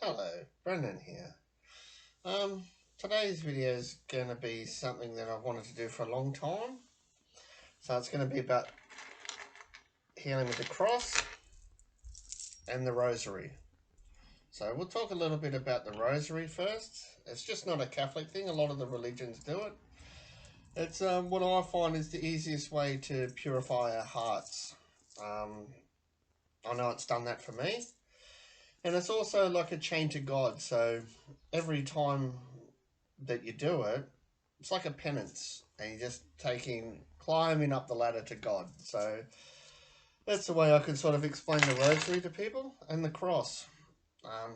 Hello, Brendan here. Um, Today's video is going to be something that I've wanted to do for a long time. So it's going to be about healing with the cross and the rosary. So we'll talk a little bit about the rosary first. It's just not a Catholic thing. A lot of the religions do it. It's what I find is the easiest way to purify our hearts. I know it's done that for me. And it's also like a chain to God. So every time that you do it, it's like a penance, and you're just climbing up the ladder to God. So that's the way I can sort of explain the rosary to people, and the cross,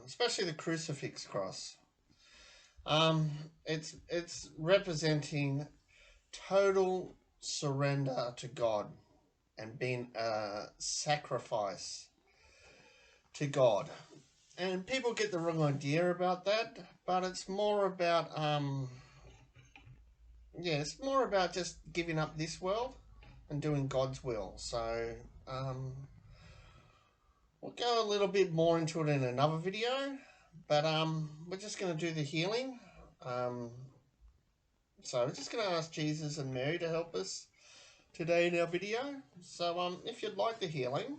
especially the crucifix cross. It's representing total surrender to God and being a sacrifice to God. And people get the wrong idea about that, but it's more about it's more about just giving up this world and doing God's will. So we'll go a little bit more into it in another video, but we're just going to do the healing. So we're just going to ask Jesus and Mary to help us today in our video. So if you'd like the healing,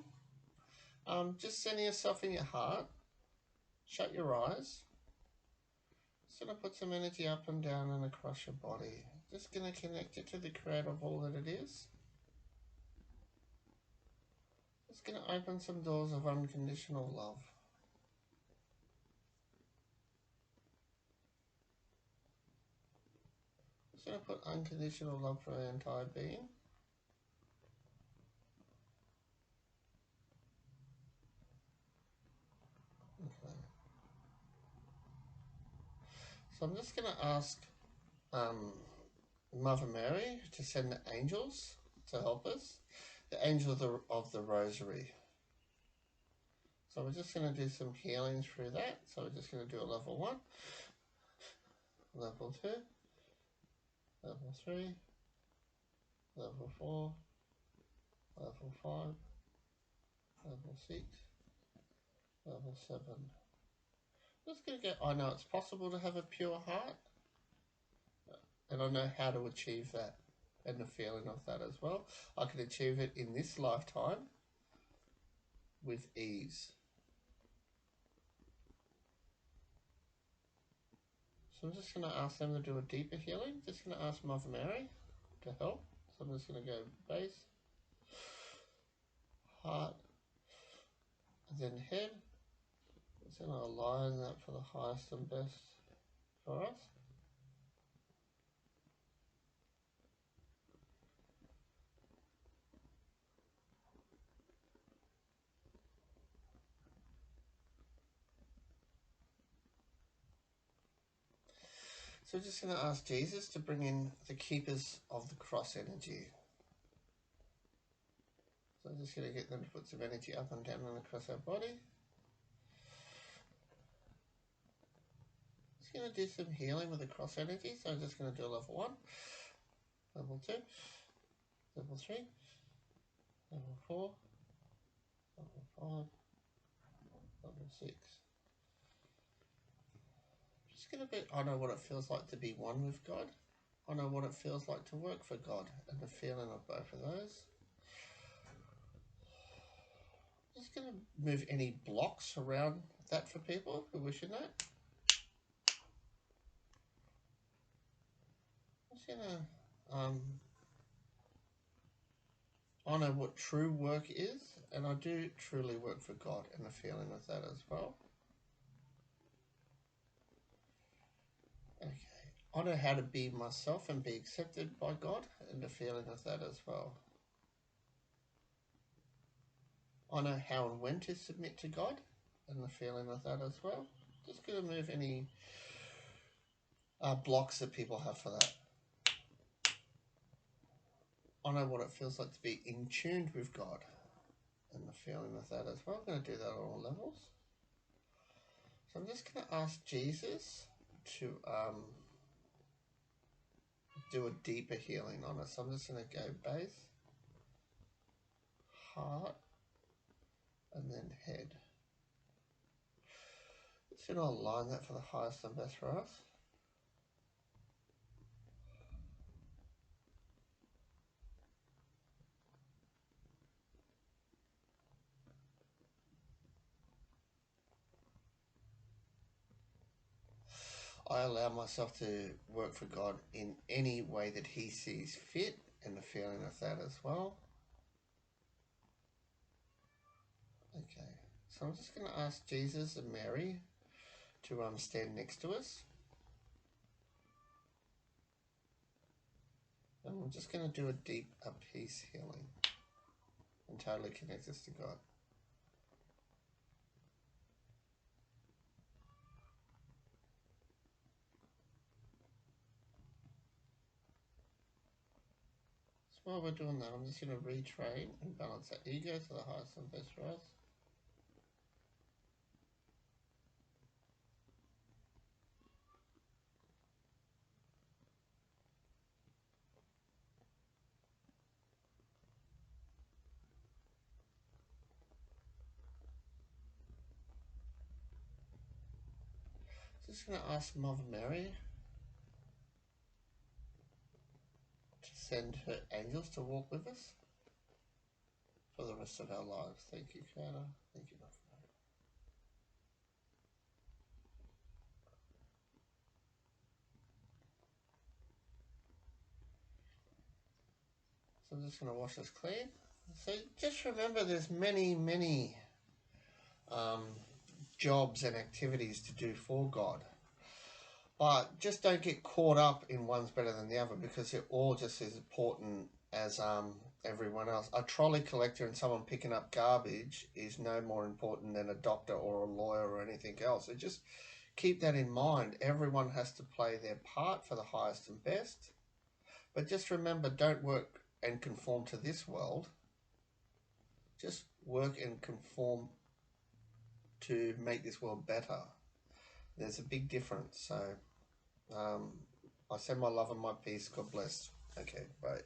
just center yourself in your heart, shut your eyes. Just going to put some energy up and down and across your body. Just going to connect it to the creator of all that it is. Just going to open some doors of unconditional love. Just going to put unconditional love for our entire being. Okay. So I'm just going to ask Mother Mary to send the angels to help us. The angels of the rosary. So we're just going to do some healings through that. So we're just going to do a level 1, level 2, level 3, level 4, level 5, level 6, level 7. Just going to get, I know it's possible to have a pure heart, and I know how to achieve that and the feeling of that as well. I can achieve it in this lifetime with ease. So I'm just going to ask them to do a deeper healing. Just going to ask Mother Mary to help. So I'm just going to go base, heart, and then head. Just going to align that for the highest and best for us. So we're just going to ask Jesus to bring in the keepers of the cross energy. So I'm just going to get them to put some energy up and down and across our body. Just going to do some healing with the cross energy. So I'm just going to do a level 1, level 2, level 3, level 4, level 5, level 6. Just going to be, I know what it feels like to be one with God. I know what it feels like to work for God and the feeling of both of those. Just going to move any blocks around that for people who wish in that. Just going to I know what true work is, and I do truly work for God and the feeling of that as well. Okay, I know how to be myself and be accepted by God and the feeling of that as well. I know how and when to submit to God and the feeling of that as well. Just going to move any blocks that people have for that. I know what it feels like to be in tune with God and the feeling of that as well. I'm going to do that on all levels. So I'm just going to ask Jesus to do a deeper healing on us. So I'm just going to go base, heart, and then head. Just Just going to align that for the highest and best for us. I allow myself to work for God in any way that He sees fit, and the feeling of that as well. Okay, so I'm just going to ask Jesus and Mary to stand next to us. And I'm just going to do a deep peace healing and totally connect us to God. So while we're doing that, I'm just going to retrain and balance our ego to the highest and best for us. Just going to ask Mother Mary to send her angels to walk with us for the rest of our lives. Thank you, Creator. Thank you, Mother Mary. So I'm just going to wash this clean. So just remember there's many jobs and activities to do for God. But just don't get caught up in one's better than the other, because they're all just as important as everyone else. A trolley collector and someone picking up garbage is no more important than a doctor or a lawyer or anything else. So just keep that in mind. Everyone has to play their part for the highest and best. But just remember, don't work and conform to this world. Just work and conform to make this world better. There's a big difference. So I send my love and my peace. God bless. Okay, bye.